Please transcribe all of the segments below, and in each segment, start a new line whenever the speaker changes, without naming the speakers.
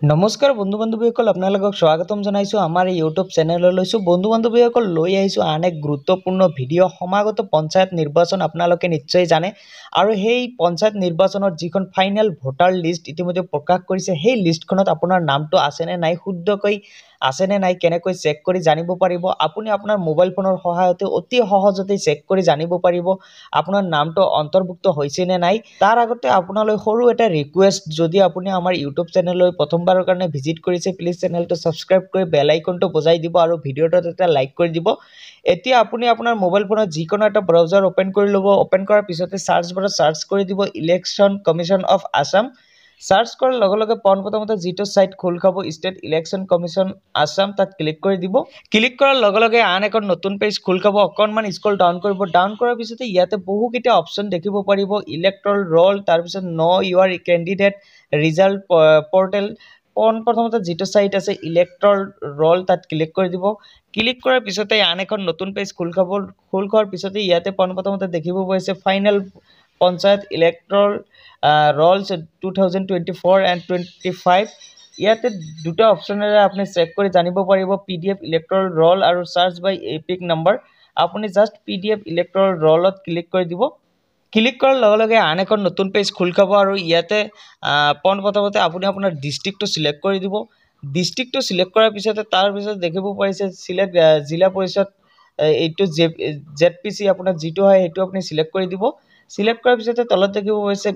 নমস্কাৰ বন্ধু বান্ধৱীসকল আপোনালোকক স্বাগতম জনাইছো আমাৰ ইউটিউব চেনেললৈ। বন্ধু বান্ধৱীসকল লৈ আহিছো আন এক গুৰুত্বপূৰ্ণ ভিডিঅ' সমাগত পঞ্চায়ত নিৰ্বাচন আপোনালোকে নিশ্চয় জানে আৰু সেই পঞ্চায়ত নিৰ্বাচনৰ যিখন ফাইনেল ভোটাৰ লিষ্ট ইতিমধ্যে প্ৰকাশ কৰিছে সেই লিষ্টখনত আপোনাৰ নামটো আছে নে নাই, শুদ্ধকৈ আছে নে নাই, কেনেকৈ চেক কৰি জানিব পাৰিব। আপুনি আপোনাৰ মোবাইল ফোনৰ সহায়তে অতি সহজতে চেক কৰি জানিব পাৰিব আপোনাৰ নামটো অন্তৰ্ভুক্ত হৈছে নে নাই। তাৰ আগতে আপোনালৈ সৰু এটা ৰিকুৱেষ্ট, যদি আপুনি আমাৰ ইউটিউব চেনেললৈ প্ৰথমবাৰৰ কাৰণে ভিজিট কৰিছে প্লিজ চেনেলটো সাবস্ক্ৰাইব কৰি বেল আইকনটো বজাই দিব আৰু ভিডিঅ'টোত এটা লাইক কৰি দিব। এতিয়া আপুনি আপোনাৰ মোবাইল ফোনত যিকোনো এটা ব্ৰাউজাৰ ওপেন কৰি ল'ব। ওপেন কৰাৰ পিছতে সাৰ্চ বাৰত সাৰ্চ কৰি দিব election commission of Assam. Search কৰাৰ লগে লগে পোনপ্ৰথমতে যিটো সাইট খোল খাব ষ্টেট ইলেকশ্যন কমিশ্যন আসাম, তাত ক্লিক কৰি দিব। ক্লিক কৰাৰ লগে লগে আন এখন নতুন পেজ খোল খাব। অকণমান স্ক্ৰল ডাউন কৰিব। ডাউন কৰাৰ পিছতে ইয়াতে বহুকেইটা অপশ্যন দেখিব পাৰিব। ইলেক্ট্ৰল ৰল, তাৰপিছত ন' ইউৰ কেণ্ডিডেট, ৰিজাল্ট পৰ্টেল। পোনপ্ৰথমতে যিটো সাইট আছে ইলেক্ট্ৰল ৰল, তাত ক্লিক কৰি দিব। ক্লিক কৰাৰ পিছতে আন এখন নতুন পেজ খোল খাব। খোল খোৱাৰ পিছতে ইয়াতে পোনপ্ৰথমতে দেখিব পাইছে ফাইনেল পঞ্চায়ত ইলেক্ট্ৰল ৰলছ 2024 এণ্ড 25। ইয়াতে দুটা অপশ্যনেৰে আপুনি চেক কৰি জানিব পাৰিব PDF ইলেক্ট্ৰল ৰল আৰু সাৰ্চ বাই এপিক নাম্বাৰ। আপুনি জাষ্ট PDF ইলেক্ট্ৰল ৰলত ক্লিক কৰি দিব। ক্লিক কৰাৰ লগে লগে আন এখন নতুন পেজ খোল খাব আৰু ইয়াতে পোনপ্ৰথমতে আপুনি আপোনাৰ ডিষ্ট্ৰিক্টটো চিলেক্ট কৰি দিব। ডিষ্ট্ৰিক্টটো চিলেক্ট কৰাৰ পিছতে তাৰপিছত দেখিব পাৰিছে চিলেক্ট জিলা পৰিষদ, এইটো ZPC আপোনাৰ যিটো হয় সেইটো আপুনি চিলেক্ট কৰি দিব। চিলেক্ট কৰাৰ পিছতে তলত দেখিব পাৰিছে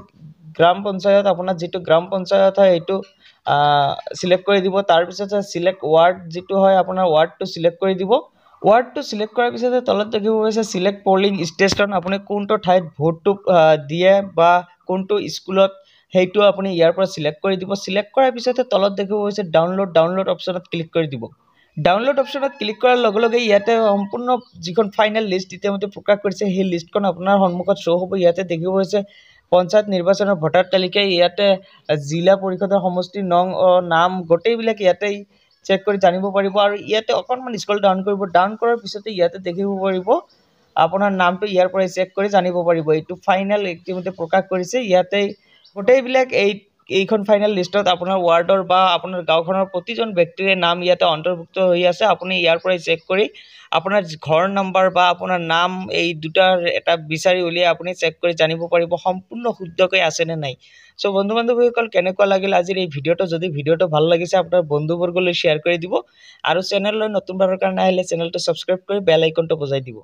গ্ৰাম পঞ্চায়ত, আপোনাৰ যিটো গ্ৰাম পঞ্চায়ত হয় সেইটো চিলেক্ট কৰি দিব। তাৰপিছতে চিলেক্ট ৱাৰ্ড, যিটো হয় আপোনাৰ ৱাৰ্ডটো চিলেক্ট কৰি দিব। ৱাৰ্ডটো চিলেক্ট কৰাৰ পিছতে তলত দেখিব পাইছে চিলেক্ট পলিং ষ্টেচন, আপুনি কোনটো ঠাইত ভোটটো দিয়ে বা কোনটো স্কুলত সেইটো আপুনি ইয়াৰ পৰা চিলেক্ট কৰি দিব। চিলেক্ট কৰাৰ পিছতে তলত দেখিব পাইছে ডাউনলোড অপশ্যনত ক্লিক কৰি দিব। ডাউনলোড অপশ্যনত ক্লিক কৰাৰ লগে লগে ইয়াতে সম্পূৰ্ণ যিখন ফাইনেল লিষ্ট ইতিমধ্যে প্ৰকাশ কৰিছে সেই লিষ্টখন আপোনাৰ সন্মুখত শ্ব' হ'ব। ইয়াতে দেখিব পাইছে পঞ্চায়ত নিৰ্বাচনৰ ভোটাৰ তালিকা, ইয়াতে জিলা পৰিষদৰ সমষ্টি নং নাম গোটেইবিলাক ইয়াতেই চেক কৰি জানিব পাৰিব। আৰু ইয়াতে অকণমান স্ক্ৰল ডাউন কৰিব। ডাউন কৰাৰ পিছতে ইয়াতে দেখিব পাৰিব আপোনাৰ নামটো ইয়াৰ পৰাই চেক কৰি জানিব পাৰিব। এইটো ফাইনেল ইতিমধ্যে প্ৰকাশ কৰিছে। ইয়াতে গোটেইবিলাক এইখন ফাইনেল লিষ্টত আপোনাৰ ৱাৰ্ডৰ বা আপোনাৰ গাঁওখনৰ প্ৰতিজন ব্যক্তিৰে নাম ইয়াতে অন্তৰ্ভুক্ত হৈ আছে। আপুনি ইয়াৰ পৰাই চেক কৰি আপোনাৰ ঘৰ নম্বৰ বা আপোনাৰ নাম এই দুটাৰ এটা বিচাৰি উলিয়াই আপুনি চেক কৰি জানিব পাৰিব সম্পূৰ্ণ শুদ্ধকৈ আছে নে নাই। চ' বন্ধু বান্ধৱীসকল, কেনেকুৱা লাগিল আজিৰ এই ভিডিঅ'টো? যদি ভিডিঅ'টো ভাল লাগিছে আপোনাৰ বন্ধুবৰ্গলৈ শ্বেয়াৰ কৰি দিব আৰু চেনেললৈ নতুনবাৰৰ কাৰণে আহিলে চেনেলটো ছাবস্ক্ৰাইব কৰি বেল আইকনটো বজাই দিব।